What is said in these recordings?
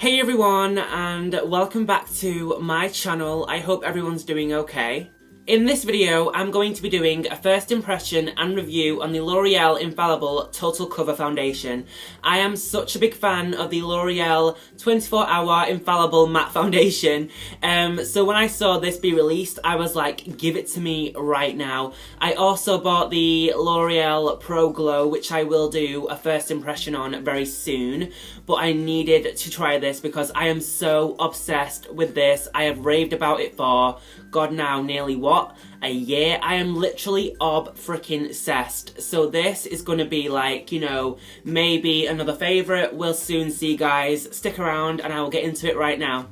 Hey everyone, and welcome back to my channel. I hope everyone's doing okay. In this video, I'm going to be doing a first impression and review on the L'Oreal Infallible Total Cover Foundation. I am such a big fan of the L'Oreal 24-Hour Infallible Matte Foundation, so when I saw this be released, I was like, give it to me right now. I also bought the L'Oreal Pro Glow, which I will do a first impression on very soon, but I needed to try this because I am so obsessed with this. I have raved about it for, God now, nearly what? A year? I am literally ob-freaking-cessed. So this is gonna be like, you know, maybe another favourite. We'll soon see, guys. Stick around and I will get into it right now.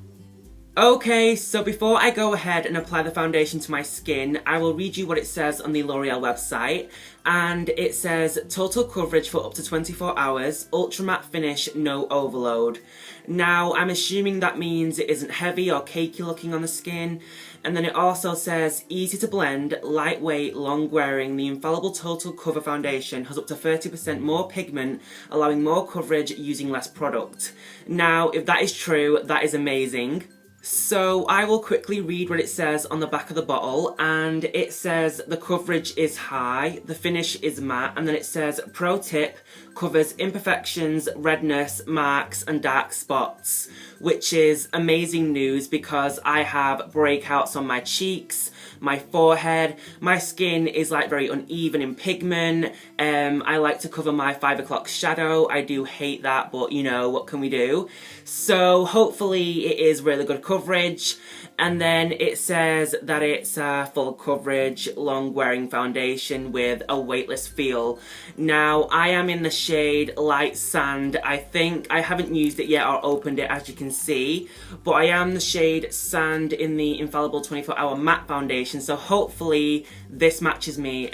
Okay, so before I go ahead and apply the foundation to my skin, I will read you what it says on the L'Oreal website. And it says, total coverage for up to 24 hours, ultra matte finish, no overload. Now, I'm assuming that means it isn't heavy or cakey looking on the skin. And then it also says, easy to blend, lightweight, long wearing, the Infallible Total Cover Foundation has up to 30% more pigment, allowing more coverage using less product. Now, if that is true, that is amazing. So I will quickly read what it says on the back of the bottle, and it says the coverage is high, the finish is matte, and then it says, pro tip, covers imperfections, redness, marks and dark spots, which is amazing news because I have breakouts on my cheeks, my forehead, my skin is like very uneven in pigment. I like to cover my 5 o'clock shadow. I do hate that, but you know, what can we do? So hopefully it is really good coverage. And then it says that it's a full coverage, long wearing foundation with a weightless feel. Now, I am in the shade Light Sand. I think I haven't used it yet or opened it, as you can see, but I am the shade Sand in the Infallible 24-Hour Matte Foundation, so hopefully this matches me.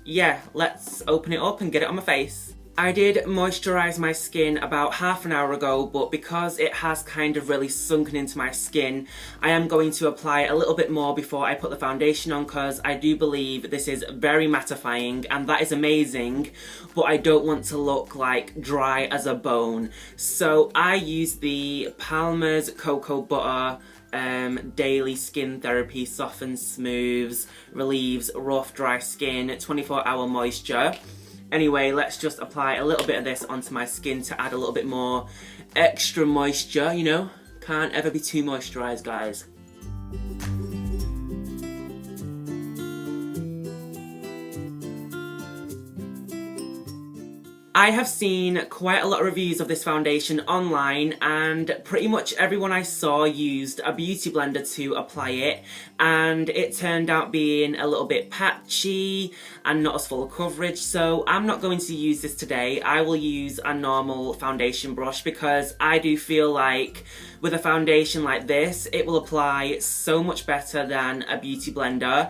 Yeah, let's open it up and get it on my face. I did moisturise my skin about half an hour ago, but because it has kind of really sunken into my skin, I am going to apply a little bit more before I put the foundation on, because I do believe this is very mattifying, and that is amazing, but I don't want to look like dry as a bone. So I use the Palmer's Cocoa Butter Daily Skin Therapy Softens, Smooths, Relieves Rough, Dry Skin, 24-Hour Moisture. Anyway, let's just apply a little bit of this onto my skin to add a little bit more extra moisture, you know? Can't ever be too moisturised, guys. I have seen quite a lot of reviews of this foundation online, and pretty much everyone I saw used a beauty blender to apply it, and it turned out being a little bit patchy and not as full of coverage. So I'm not going to use this today. I will use a normal foundation brush because I do feel like with a foundation like this, it will apply so much better than a beauty blender.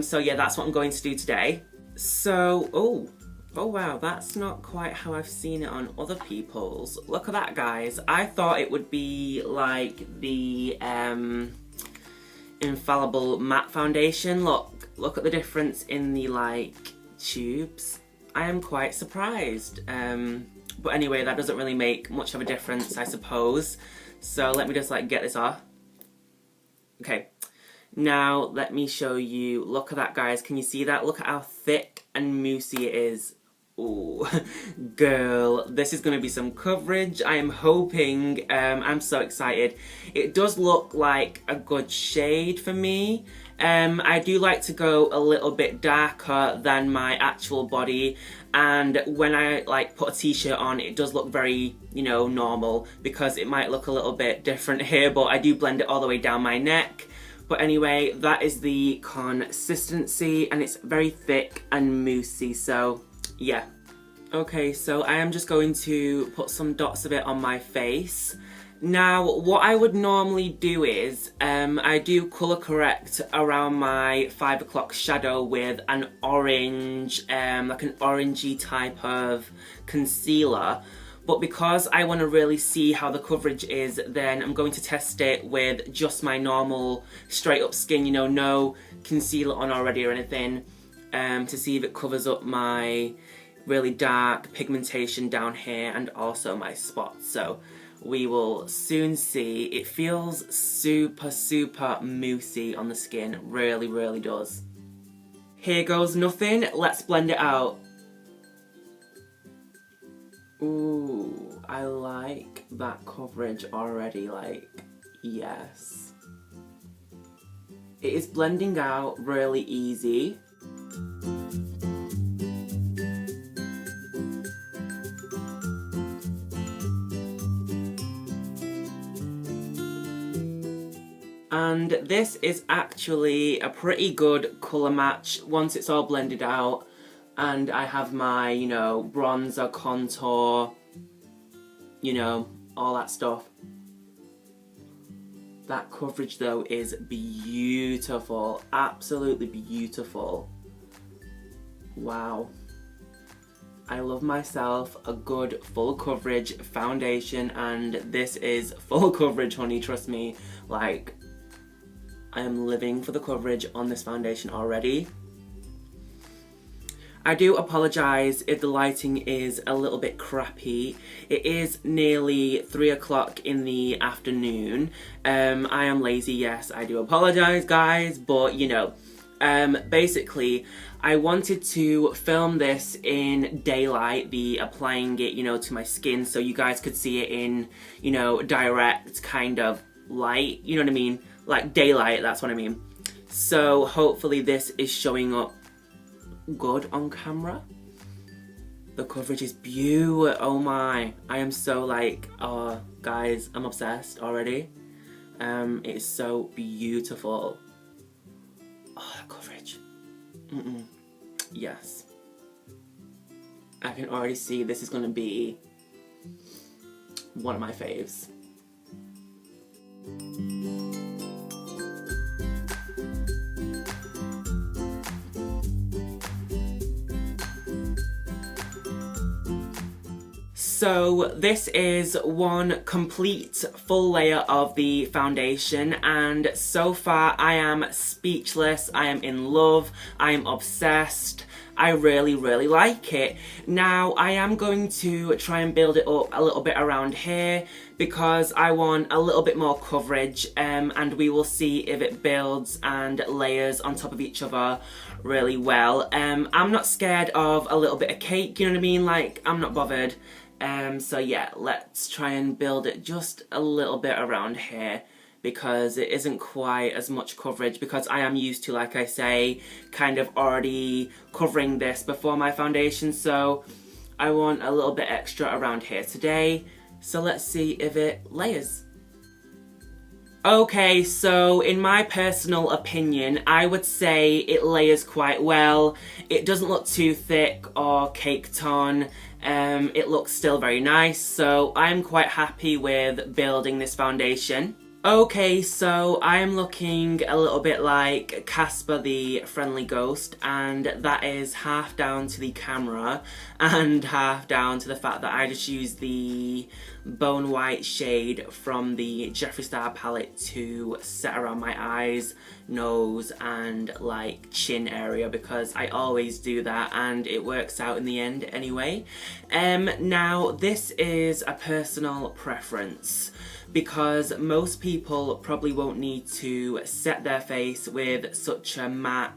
So yeah, that's what I'm going to do today. So, oh wow, that's not quite how I've seen it on other people's. Look at that, guys. I thought it would be like the Infallible Matte Foundation. Look at the difference in the like tubes. I am quite surprised. But anyway, that doesn't really make much of a difference, I suppose. So let me just like get this off. Okay. Now let me show you. Look at that, guys. Can you see that? Look at how thick and moussey it is. Ooh, girl, this is going to be some coverage. I am hoping. I'm so excited. It does look like a good shade for me. I do like to go a little bit darker than my actual body, and when I like put a t-shirt on, it does look very, you know, normal, because it might look a little bit different here, but I do blend it all the way down my neck. But anyway, that is the consistency, and it's very thick and moussey, so yeah. Okay, so I am just going to put some dots of it on my face. Now, what I would normally do is, I do colour correct around my 5 o'clock shadow with an orange, like an orangey type of concealer. But because I want to really see how the coverage is, then I'm going to test it with just my normal straight up skin, you know, no concealer on already or anything, to see if it covers up my really dark pigmentation down here and also my spots. So we will soon see. It feels super, super moussey on the skin. Really, really does. Here goes nothing. Let's blend it out. Ooh, I like that coverage already, like, yes. It is blending out really easy. And this is actually a pretty good colour match once it's all blended out. And I have my, you know, bronzer, contour, you know, all that stuff. That coverage though is beautiful, absolutely beautiful. Wow. I love myself a good full coverage foundation, and this is full coverage, honey, trust me. Like, I am living for the coverage on this foundation already. I do apologise if the lighting is a little bit crappy. It is nearly 3 o'clock in the afternoon. I am lazy, yes, I do apologise, guys, but you know, basically, I wanted to film this in daylight, applying it, you know, to my skin so you guys could see it in, you know, direct kind of light, you know what I mean? Like daylight, that's what I mean. So hopefully this is showing up good on camera. The coverage is beautiful. Oh my, I am so like, oh guys, I'm obsessed already. It is so beautiful. Oh, that coverage. Yes, I can already see this is gonna be one of my faves. So this is one complete full layer of the foundation, and so far I am speechless, I am in love, I am obsessed. I really, really like it. Now, I am going to try and build it up a little bit around here because I want a little bit more coverage, and we will see if it builds and layers on top of each other really well. I'm not scared of a little bit of cake, you know what I mean? Like, I'm not bothered. So yeah, let's try and build it just a little bit around here because it isn't quite as much coverage, because I am used to, like I say, kind of already covering this before my foundation, so I want a little bit extra around here today. So let's see if it layers. Okay, so in my personal opinion, I would say it layers quite well. It doesn't look too thick or caked on. It looks still very nice, so I'm quite happy with building this foundation. Okay, so I am looking a little bit like Casper the Friendly Ghost, and that is half down to the camera and half down to the fact that I just used the Bone White shade from the Jeffree Star palette to set around my eyes, nose and like chin area, because I always do that and it works out in the end anyway. Now this is a personal preference, because most people probably won't need to set their face with such a matte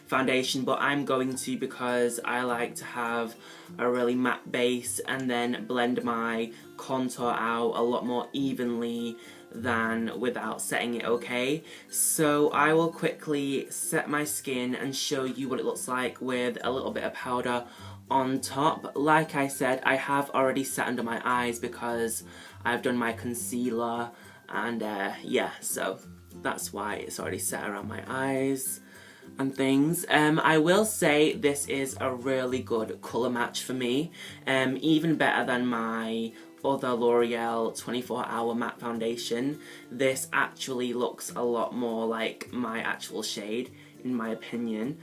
foundation, but I'm going to, because I like to have a really matte base and then blend my contour out a lot more evenly than without setting it, okay? So I will quickly set my skin and show you what it looks like with a little bit of powder on top. Like I said, I have already set under my eyes because I've done my concealer, and yeah, so that's why it's already set around my eyes and things. I will say this is a really good colour match for me, even better than my other L'Oreal 24-hour matte foundation. This actually looks a lot more like my actual shade, in my opinion.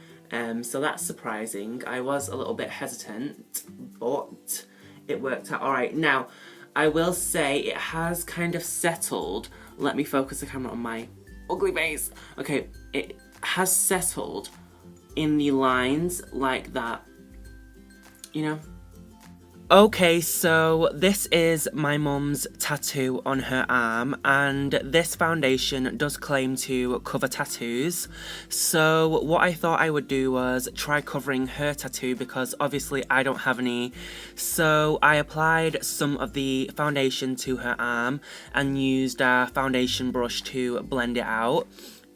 So that's surprising. I was a little bit hesitant, but it worked out alright. Now, I will say it has kind of settled. Let me focus the camera on my ugly face. Okay, it has settled in the lines like that, you know? Okay, so this is my mum's tattoo on her arm, and this foundation does claim to cover tattoos. So what I thought I would do was try covering her tattoo, because obviously I don't have any. So I applied some of the foundation to her arm and used a foundation brush to blend it out.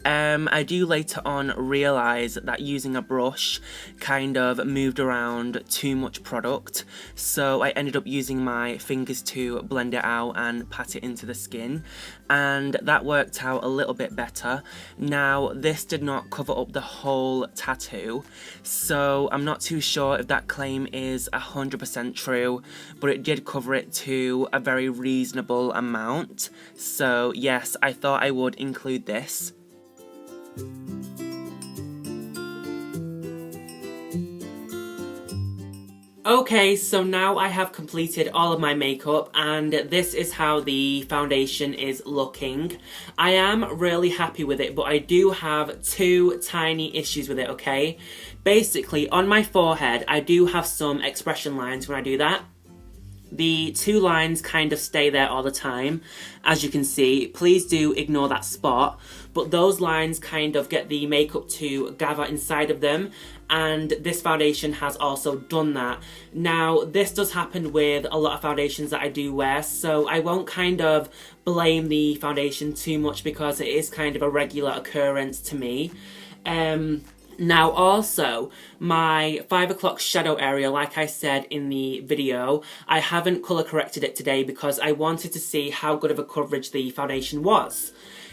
I do later on realise that using a brush kind of moved around too much product, so I ended up using my fingers to blend it out and pat it into the skin, and that worked out a little bit better. Now, this did not cover up the whole tattoo, so I'm not too sure if that claim is 100% true, but it did cover it to a very reasonable amount. So yes, I thought I would include this. Okay, so now I have completed all of my makeup, and this is how the foundation is looking. I am really happy with it, but I do have two tiny issues with it, okay? Basically, on my forehead, I do have some expression lines when I do that. The two lines kind of stay there all the time, as you can see. Please do ignore that spot, but those lines kind of get the makeup to gather inside of them, and this foundation has also done that. Now, this does happen with a lot of foundations that I do wear, so I won't kind of blame the foundation too much because it is kind of a regular occurrence to me. Now also, my 5 o'clock shadow area, like I said in the video, I haven't colour corrected it today because I wanted to see how good of a coverage the foundation was.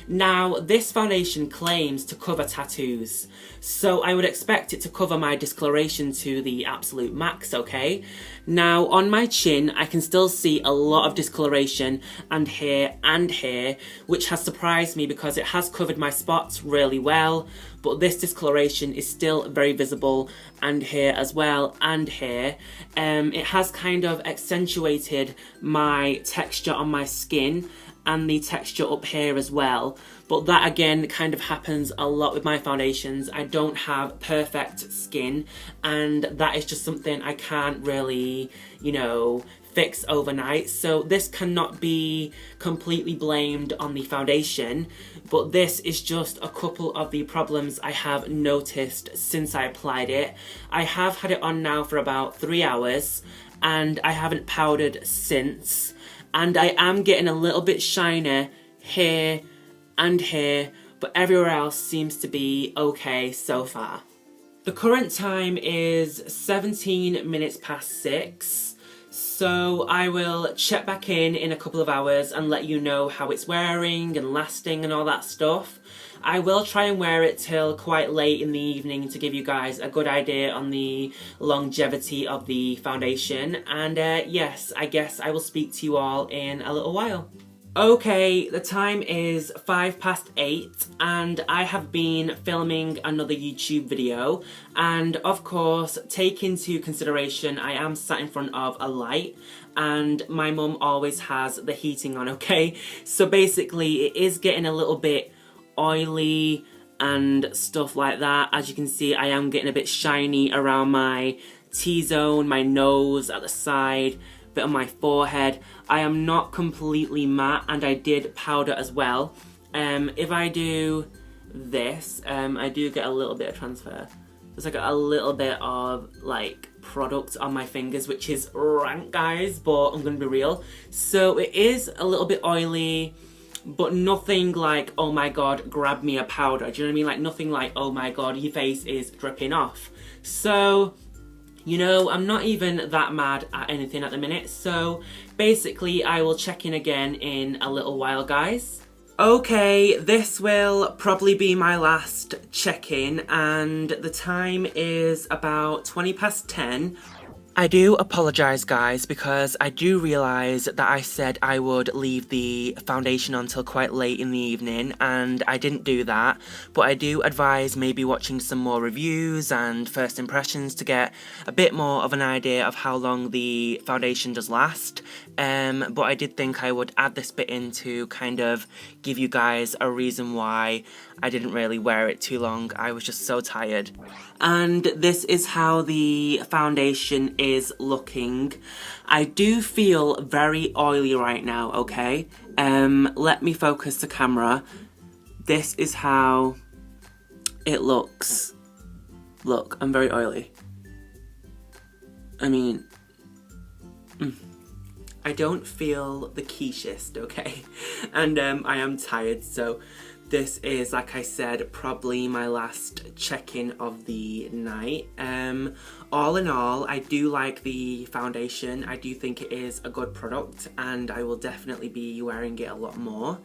Now, this foundation claims to cover tattoos, so I would expect it to cover my discoloration to the absolute max, okay? Now, on my chin, I can still see a lot of discoloration, and here, which has surprised me because it has covered my spots really well, but this discoloration is still very visible, and here as well, and here. It has kind of accentuated my texture on my skin, and the texture up here as well, but that again kind of happens a lot with my foundations. I don't have perfect skin, and that is just something I can't really, you know, fix overnight, so this cannot be completely blamed on the foundation, but this is just a couple of the problems I have noticed since I applied it. I have had it on now for about 3 hours, and I haven't powdered since. And I am getting a little bit shiner here and here, but everywhere else seems to be okay so far. The current time is 17 minutes past 6, so I will check back in a couple of hours and let you know how it's wearing and lasting and all that stuff. I will try and wear it till quite late in the evening to give you guys a good idea on the longevity of the foundation. And yes, I guess I will speak to you all in a little while. Okay, the time is 8:05, and I have been filming another YouTube video, and of course, take into consideration I am sat in front of a light, and my mum always has the heating on, okay? So basically, it is getting a little bit oily and stuff like that. As you can see, I am getting a bit shiny around my T-zone, my nose, at the side, bit on my forehead. I am not completely matte, and I did powder as well. If I do this, I do get a little bit of transfer. There's like a little bit of like product on my fingers, which is rank, guys, but I'm gonna be real. So it is a little bit oily, but nothing like, oh my god, grab me a powder. Do you know what I mean? Like nothing like, oh my god, your face is dripping off. So, you know, I'm not even that mad at anything at the minute. So basically, I will check in again in a little while, guys. Okay, this will probably be my last check-in, and the time is about 10:20. I do apologise, guys, because I do realise that I said I would leave the foundation until quite late in the evening, and I didn't do that, but I do advise maybe watching some more reviews and first impressions to get a bit more of an idea of how long the foundation does last, but I did think I would add this bit in to kind of give you guys a reason why I didn't really wear it too long. I was just so tired. And this is how the foundation is looking. I do feel very oily right now, okay? Let me focus the camera. This is how it looks. Look, I'm very oily. I mean, I don't feel the quichest, okay? And I am tired, so this is, like I said, probably my last check-in of the night. All in all, I do like the foundation. I do think it is a good product, and I will definitely be wearing it a lot more.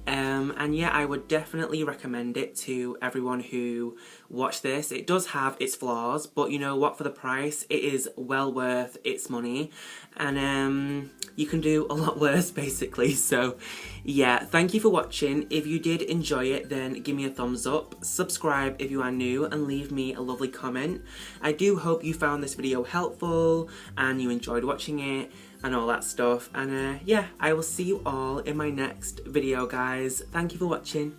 And yeah, I would definitely recommend it to everyone who watched this. It does have its flaws, but you know what, for the price, it is well worth its money. And you can do a lot worse, basically. So yeah, thank you for watching. If you did enjoy it, then give me a thumbs up. Subscribe if you are new, and leave me a lovely comment. I do hope you found this video helpful and you enjoyed watching it and all that stuff. And yeah, I will see you all in my next video, guys. Thank you for watching.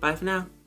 Bye for now.